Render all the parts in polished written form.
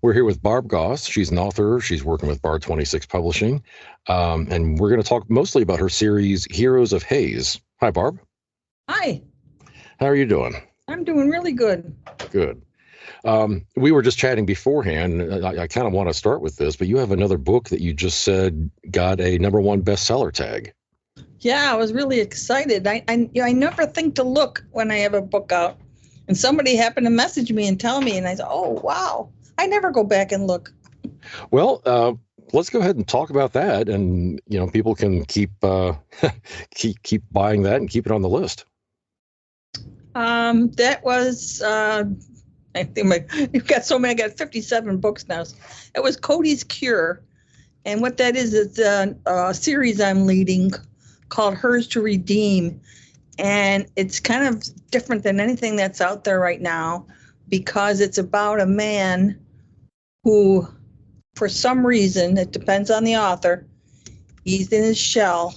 We're here with Barb Goss. She's an author. She's working with Barb26 Publishing. And we're going to talk mostly about her series, Heroes of Haze. Hi, Barb. Hi, How are you doing? I'm doing really good. Good. We were just chatting beforehand. And I kind of want to start with this, but you have another book that you just said got a #1 bestseller tag. Yeah, I was really excited. I never think to look when I have a book out. And somebody happened to message me and tell me, and I said, oh, wow. I never go back and look. Well, let's go ahead and talk about that. And, people can keep keep buying that and keep it on the list. That was, I think you've got so many, I got 57 books now. It was Cody's Cure. And what that is, it's a series I'm leading called Hers to Redeem. And it's kind of different than anything that's out there right now because it's about a man who, for some reason, it depends on the author, he's in his shell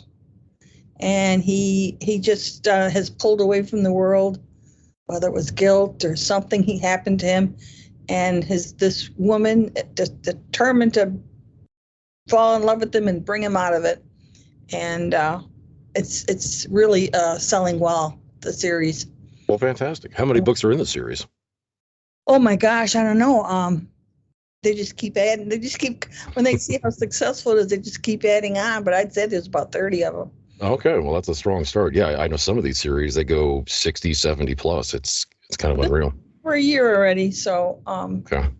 and he just has pulled away from the world, whether it was guilt or something he happened to him. And this woman determined to fall in love with him and bring him out of it. And it's really selling well, the series. Well, fantastic. How many books are in the series? Oh my gosh, I don't know. They just keep adding. They just keep, when they see how successful it is, they just keep adding on. But I'd say there's about 30 of them. Okay, well, that's a strong start. Yeah, I know some of these series, they go 60, 70 plus. It's kind of unreal. For a year already, so Okay.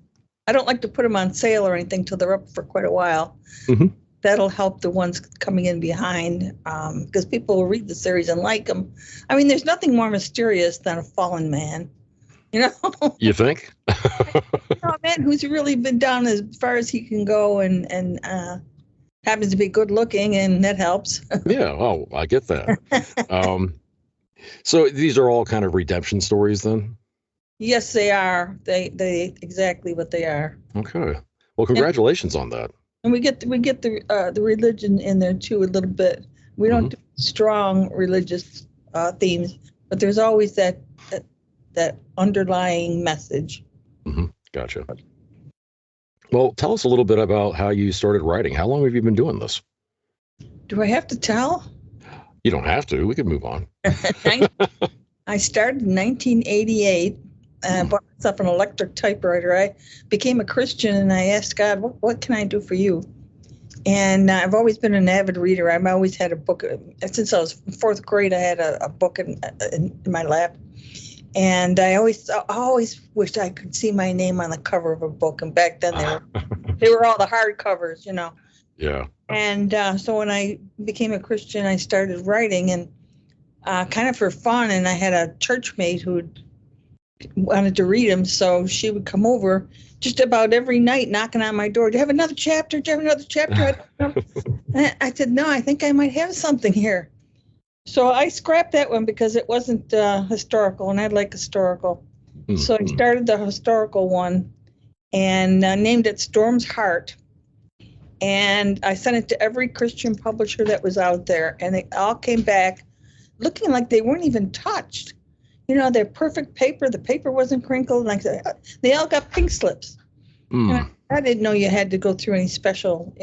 I don't like to put them on sale or anything till they're up for quite a while. Mm-hmm. That'll help the ones coming in behind, because people will read the series and like them. I mean, there's nothing more mysterious than a fallen man. You think? A man who's really been down as far as he can go and happens to be good looking, and that helps. Yeah, oh, I get that. So these are all kind of redemption stories then? Yes, they are. They exactly what they are. Okay. Well, congratulations on that. And we get the religion in there too a little bit. We don't do strong religious themes, but there's always that underlying message. Mm-hmm. Gotcha. Well, tell us a little bit about how you started writing. How long have you been doing this? Do I have to tell? You don't have to. We could move on. I started in 1988. I bought myself an electric typewriter. I became a Christian and I asked God, what can I do for you? And I've always been an avid reader. I've always had a book. Since I was in fourth grade, I had a book in my lap. And I always wished I could see my name on the cover of a book. And back then they were all the hard covers, Yeah. And so when I became a Christian, I started writing and kind of for fun. And I had a church mate who wanted to read them. So she would come over just about every night knocking on my door. Do you have another chapter? Do you have another chapter? I said, no, I think I might have something here. So I scrapped that one because it wasn't historical, and I like historical. Mm-hmm. So I started the historical one and named it Storm's Heart. And I sent it to every Christian publisher that was out there, and they all came back looking like they weren't even touched. They're perfect paper. The paper wasn't crinkled. Like they all got pink slips. Mm. I didn't know you had to go through any special,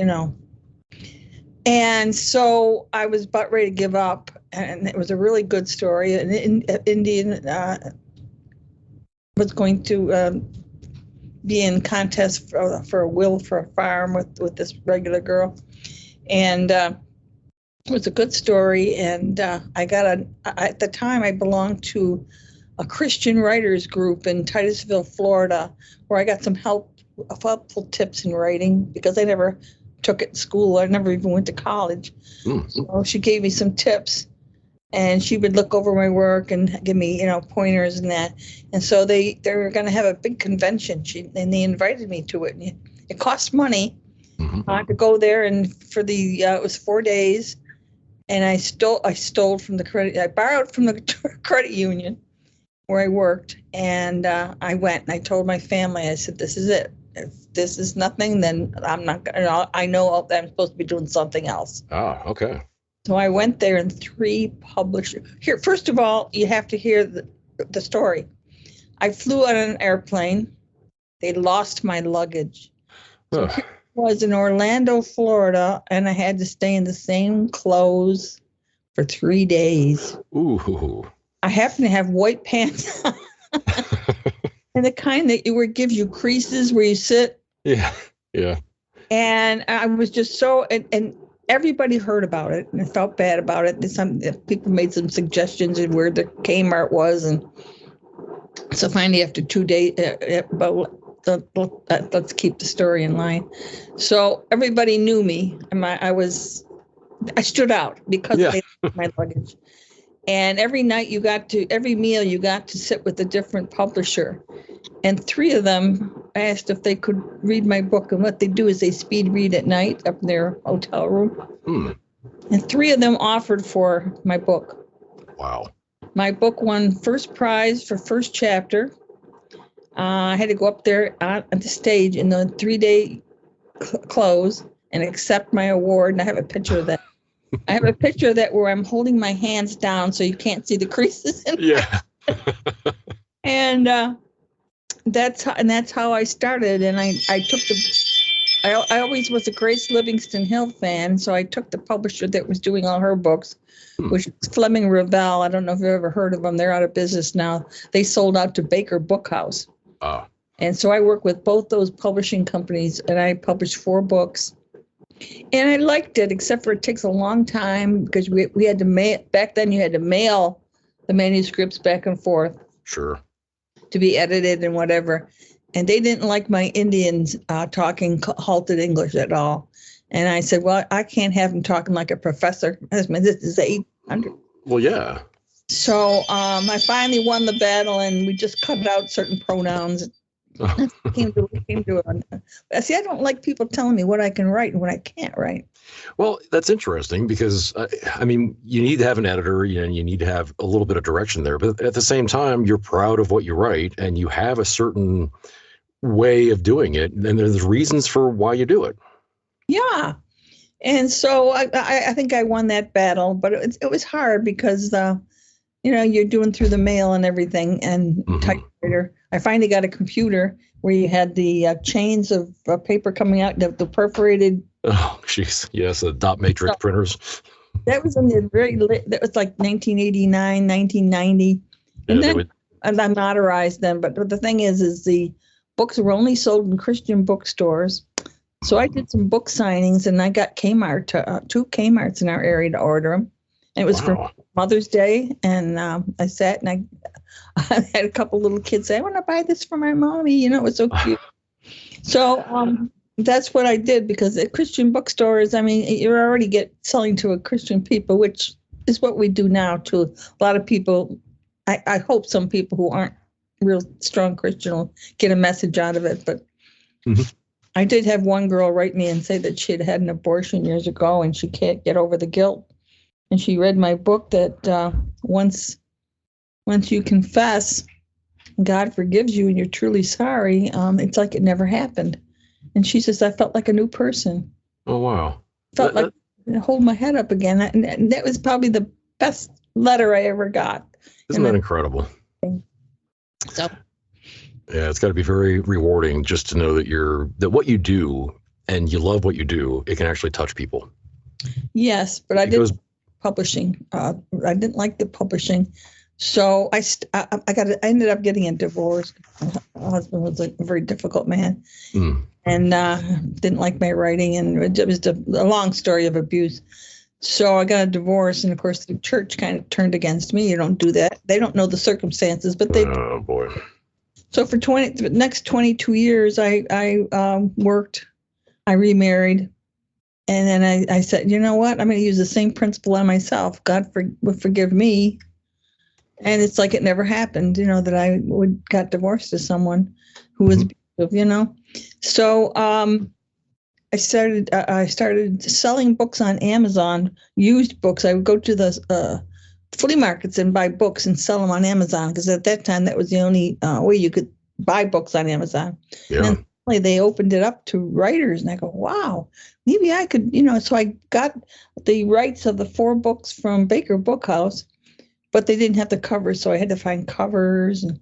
And so I was about ready to give up, and it was a really good story. An Indian was going to be in contest for a will for a farm with this regular girl, and it was a good story. And I got at the time I belonged to a Christian writers group in Titusville, Florida, where I got some helpful tips in writing because I never took it in school. I never even went to college. So she gave me some tips, and she would look over my work and give me, pointers and that. And so they were going to have a big convention. And they invited me to it. And it cost money to go there, and for it was 4 days. And I stole from the credit. I borrowed from the credit union where I worked, and I went and I told my family. I said, "This is it. If this is nothing, then I'm not gonna. I know that I'm supposed to be doing something else." Ah, okay. So I went there, and 3 publishers. Here, first of all, you have to hear the story. I flew on an airplane They lost my luggage. So Ugh. here I was in Orlando, Florida, and I had to stay in the same clothes for 3 days. Ooh. I happen to have white pants on, and the kind that gives you creases where you sit. Yeah. Yeah. And I was just so, and everybody heard about it, and I felt bad about it. And some people made some suggestions of where the Kmart was, and so finally, after 2 days, let's keep the story in line. So everybody knew me, and I stood out because Yeah. they lost my luggage. And every meal you got to sit with a different publisher. And 3 of them asked if they could read my book. And what they do is they speed read at night up in their hotel room. Hmm. And 3 of them offered for my book. Wow. My book won first prize for first chapter. I had to go up there on the stage in the 3-day close and accept my award. And I have a picture of that. I have a picture of that where I'm holding my hands down so you can't see the creases. Yeah. And that's how I started. And I always was a Grace Livingston Hill fan, so I took the publisher that was doing all her books, which is Fleming Revell. I don't know if you've ever heard of them. They're out of business now. They sold out to Baker Bookhouse. And so I work with both those publishing companies, and I published 4 books. And I liked it, except for it takes a long time because we had to mail. Back then, you had to mail the manuscripts back and forth. Sure. To be edited and whatever. And they didn't like my Indians talking halted English at all. And I said, well, I can't have them talking like a professor. This is 800. Well, yeah. So I finally won the battle, and we just cut out certain pronouns. came to it. See, I don't like people telling me what I can write and what I can't write. Well, that's interesting because, I mean, you need to have an editor and you need to have a little bit of direction there. But at the same time, you're proud of what you write and you have a certain way of doing it. And there's reasons for why you do it. Yeah. And so I think I won that battle, but it was hard because, you're doing through the mail and everything and typewriter. I finally got a computer where you had the chains of paper coming out, the perforated. Oh, jeez. Yes, the dot matrix printers. That was in the that was like 1989, 1990. And then I notarized them. But the thing is the books were only sold in Christian bookstores. So I did some book signings, and I got Kmart, 2 Kmarts in our area to order them. And it was for Mother's Day, and I sat and I had a couple little kids say, I want to buy this for my mommy. It was so cute. So that's what I did, because at Christian bookstores, I mean, you're already selling to a Christian people, which is what we do now to a lot of people. I hope some people who aren't real strong Christian will get a message out of it. But I did have one girl write me and say that she had had an abortion years ago and she can't get over the guilt. And she read my book that once you confess, God forgives you and you're truly sorry, it's like it never happened. And she says, I felt like a new person. Oh, wow. Felt like I hold my head up again. And that was probably the best letter I ever got. Isn't that incredible? So. Yeah, it's got to be very rewarding just to know that what you do and you love what you do, it can actually touch people. Yes, but I did publishing. I didn't like the publishing. So I ended up getting a divorce. My husband was a very difficult man and didn't like my writing. And it was a long story of abuse. So I got a divorce. And of course, the church kind of turned against me. You don't do that. They don't know the circumstances, but they. Oh, boy. So for the next 22 years, I worked. I remarried. And then I said, you know what? I'm going to use the same principle on myself. God would forgive me. And it's like it never happened, that I got divorced to someone who was abusive, So I started selling books on Amazon, used books. I would go to the flea markets and buy books and sell them on Amazon, because at that time that was the only way you could buy books on Amazon. Yeah. And then they opened it up to writers, and I go, wow, maybe I could, So I got the rights of the 4 books from Baker Bookhouse, but they didn't have the covers, so I had to find covers. And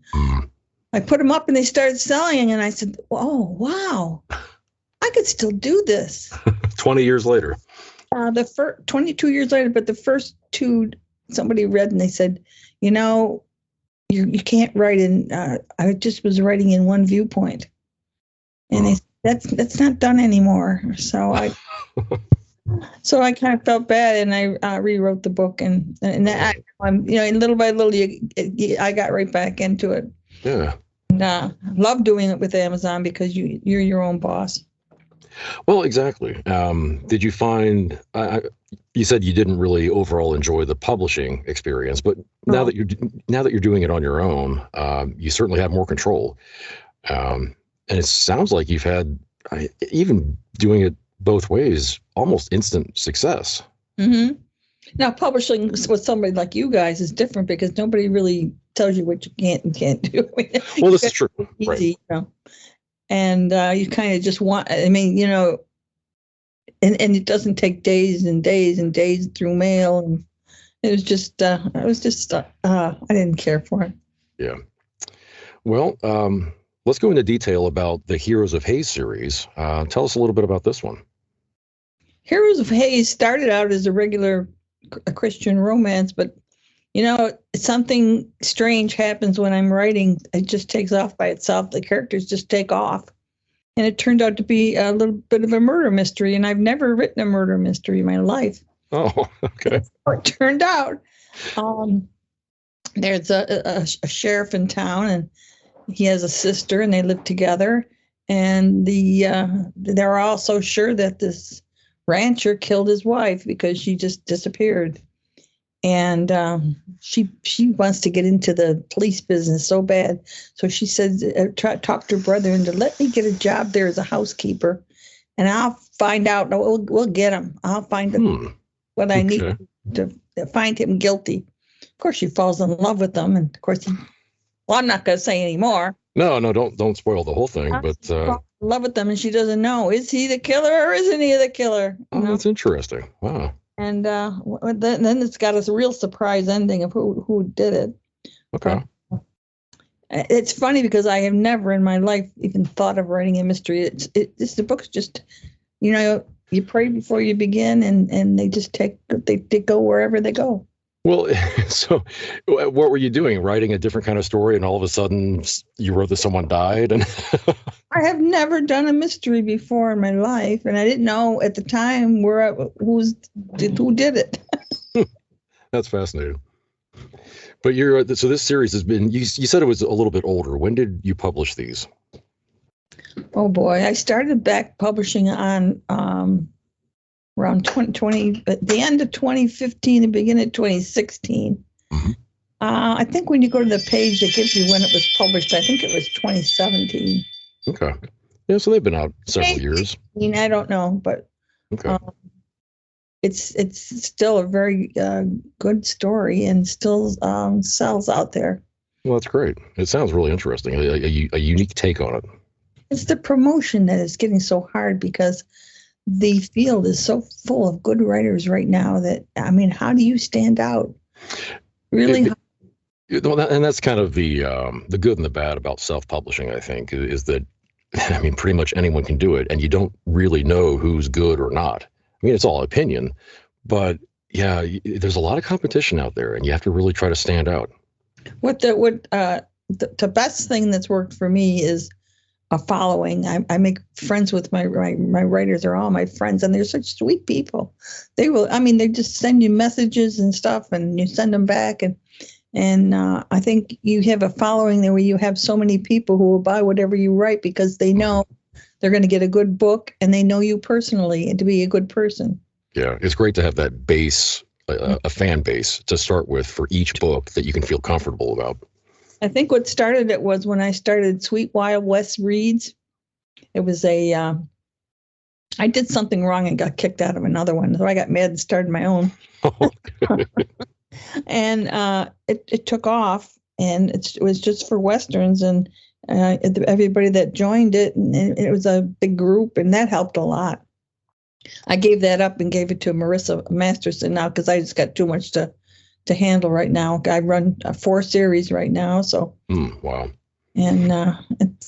I put them up and they started selling. And I said, oh, wow, I could still do this. 20 years later. 22 years later, but the first two somebody read and they said, you can't write in, I just was writing in one viewpoint. And they said, that's not done anymore. So I kind of felt bad, and I rewrote the book, and little by little, I got right back into it. Yeah. And love doing it with Amazon because you're your own boss. Well, exactly. Did you find? You said you didn't really overall enjoy the publishing experience, but now that you're doing it on your own, you certainly have more control. And it sounds like you've had even doing it both ways, almost instant success. Mm-hmm. Now, publishing with somebody like you guys is different because nobody really tells you what you can't and can't do. Well, this is true. Easy, right. And you kind of just want, and it doesn't take days and days and days through mail. And it was just, I didn't care for it. Yeah. Well, let's go into detail about the Heroes of Hayes series. Tell us a little bit about this one. Heroes of Hayes started out as a regular Christian romance, but something strange happens when I'm writing. It just takes off by itself. The characters just take off. And it turned out to be a little bit of a murder mystery. And I've never written a murder mystery in my life. Oh, okay. That's how it turned out. There's a sheriff in town, and he has a sister, and they live together. And they're all so sure that this rancher killed his wife because she just disappeared. And she wants to get into the police business so bad. So she said, talk to her brother into let me get a job there as a housekeeper, and I'll find out. We'll get him. I'll find what I need to find him guilty. Of course, she falls in love with him, and of course, I'm not going to say any more. No, don't spoil the whole thing. But in love with them, and she doesn't know, is he the killer or isn't he the killer? Oh, that's interesting. Wow. And then it's got a real surprise ending of who did it. Okay. It's funny because I have never in my life even thought of writing a mystery. The book's just, you pray before you begin, and they just they go wherever they go. Well, so what were you doing? Writing a different kind of story, and all of a sudden you wrote that someone died? And I have never done a mystery before in my life, and I didn't know at the time who did it. That's fascinating. But so this series has been. You said it was a little bit older. When did you publish these? Oh boy, I started back publishing on around 2020, at the end of 2015 and beginning of 2016. Mm-hmm. I think when you go to the page that gives you when it was published, I think it was 2017. Okay. Yeah, so they've been out several years. I don't know, but okay. It's still a very good story and still sells out there. Well, that's great. It sounds really interesting. A unique take on it. It's the promotion that is getting so hard because the field is so full of good writers right now that, how do you stand out? Really? And that's kind of the good and the bad about self-publishing, I think, is that, pretty much anyone can do it, and you don't really know who's good or not. It's all opinion, but yeah, there's a lot of competition out there, and you have to really try to stand out. The best thing that's worked for me is a following. I make friends with my writers are all my friends, and they're such sweet people. They will, they just send you messages and stuff, and you send them back. And I think you have a following there where you have so many people who will buy whatever you write because they know they're going to get a good book, and they know you personally and to be a good person. Yeah, it's great to have that base, a fan base to start with for each book that you can feel comfortable about. I think what started it was when I started Sweet Wild West Reads. It was I did something wrong and got kicked out of another one. So I got mad and started my own. And it took off, and it was just for Westerns, and everybody that joined it, and it was a big group, and that helped a lot. I gave that up and gave it to Marissa Masterson now because I just got too much to handle right now. I run 4 series right now, so. Wow. And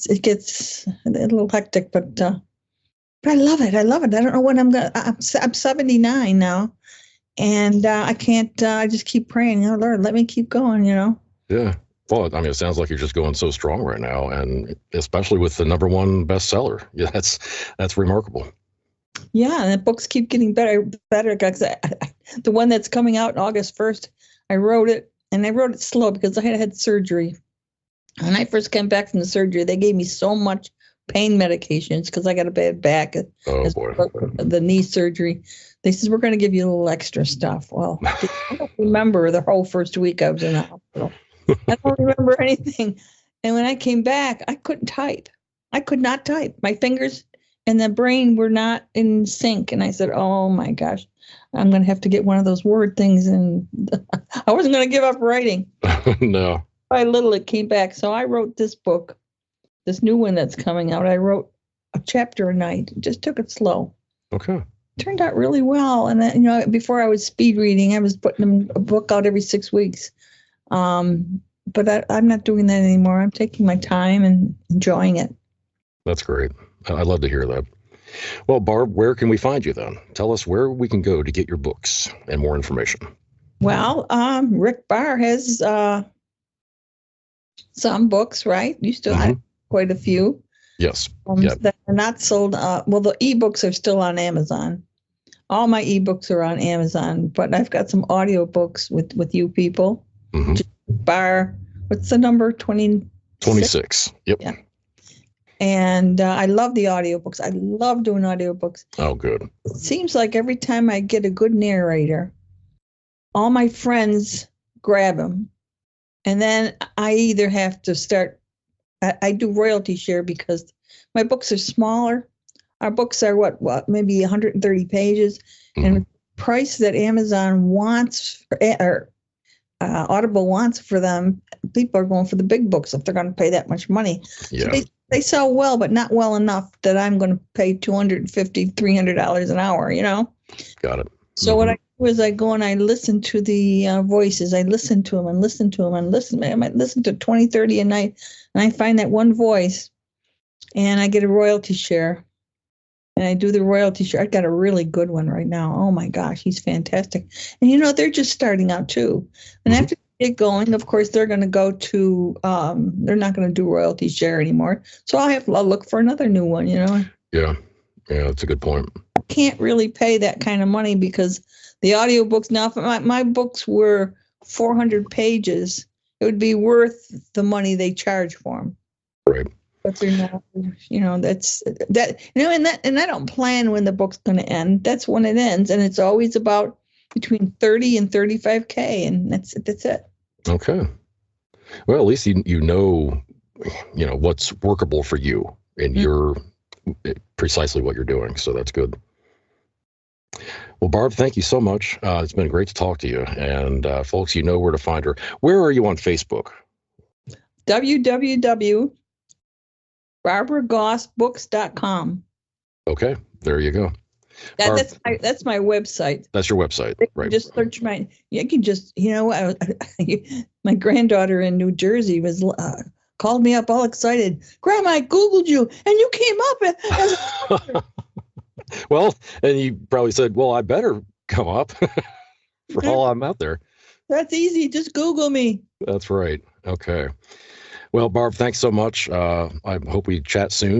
it gets a little hectic, but I love it. I love it. I don't know when I'm 79 now, and I can't. I just keep praying. Oh Lord, let me keep going. Yeah. Well, I mean, it sounds like you're just going so strong right now, and especially with the #1 bestseller. Yeah, that's remarkable. Yeah, and the books keep getting better. Because the one that's coming out August 1st, I wrote it, and I wrote it slow because I had surgery. When I first came back from the surgery, they gave me so much pain medications because I got a bad back. Oh boy. The knee surgery. They said, we're going to give you a little extra stuff. Well, I don't remember the whole first week I was in the hospital. I don't remember anything. And when I came back, I couldn't type. I could not type. My fingers and the brain were not in sync. And I said, oh my gosh, I'm going to have to get one of those word things. And I wasn't going to give up writing. No. By little, it came back. So I wrote this book, this new one that's coming out. I wrote a chapter a night. Just took it slow. Okay. Turned out really well. And before I was speed reading, I was putting a book out every 6 weeks. But I'm not doing that anymore. I'm taking my time and enjoying it. That's great. I love to hear that. Well, Barb, where can we find you then? Tell us where we can go to get your books and more information. Well, Rick Barr has some books, right? You still have quite a few. Yes. That are not sold. Well, the ebooks are still on Amazon. All my ebooks are on Amazon, but I've got some audio books with you people. Barr, what's the number? 26. Yep. Yeah. And I love the audiobooks. I love doing audiobooks. Oh, good. It seems like every time I get a good narrator, all my friends grab them. And then I either have to start, I do royalty share because my books are smaller. Our books are what maybe 130 pages. And the price that Amazon wants or Audible wants for them, people are going for the big books if they're going to pay that much money. Yeah. So they sell well, but not well enough that I'm going to pay $250, $300 an hour, Got it. So what I do is I go and I listen to the voices. I listen to them and listen to them and listen. I might listen to 20, 30 a night, and I find that one voice, and I get a royalty share. And I do the royalty share. I've got a really good one right now. Oh my gosh, he's fantastic. And they're just starting out too. And after they get going, of course, they're going to go to, they're not going to do royalty share anymore. So I'll look for another new one, Yeah, that's a good point. I can't really pay that kind of money because the audiobooks now, if my books were 400 pages, it would be worth the money they charge for them. Right. But they're not, that's that, and I don't plan when the book's going to end. That's when it ends. And it's always about between 30 and 35K. And that's it. Okay. Well, at least you know what's workable for you and you're precisely what you're doing. So that's good. Well, Barb, thank you so much. It's been great to talk to you. And folks, you know where to find her. Where are you on Facebook? www.barbaragossbooks.com. Okay, there you go. That's my website. That's your website, right? Just search you can just, my granddaughter in New Jersey was called me up all excited. Grandma, I Googled you and you came up. Well, and you probably said, well, I better come up for all I'm out there. That's easy. Just Google me. That's right. Okay. Well, Barb, thanks so much. I hope we chat soon.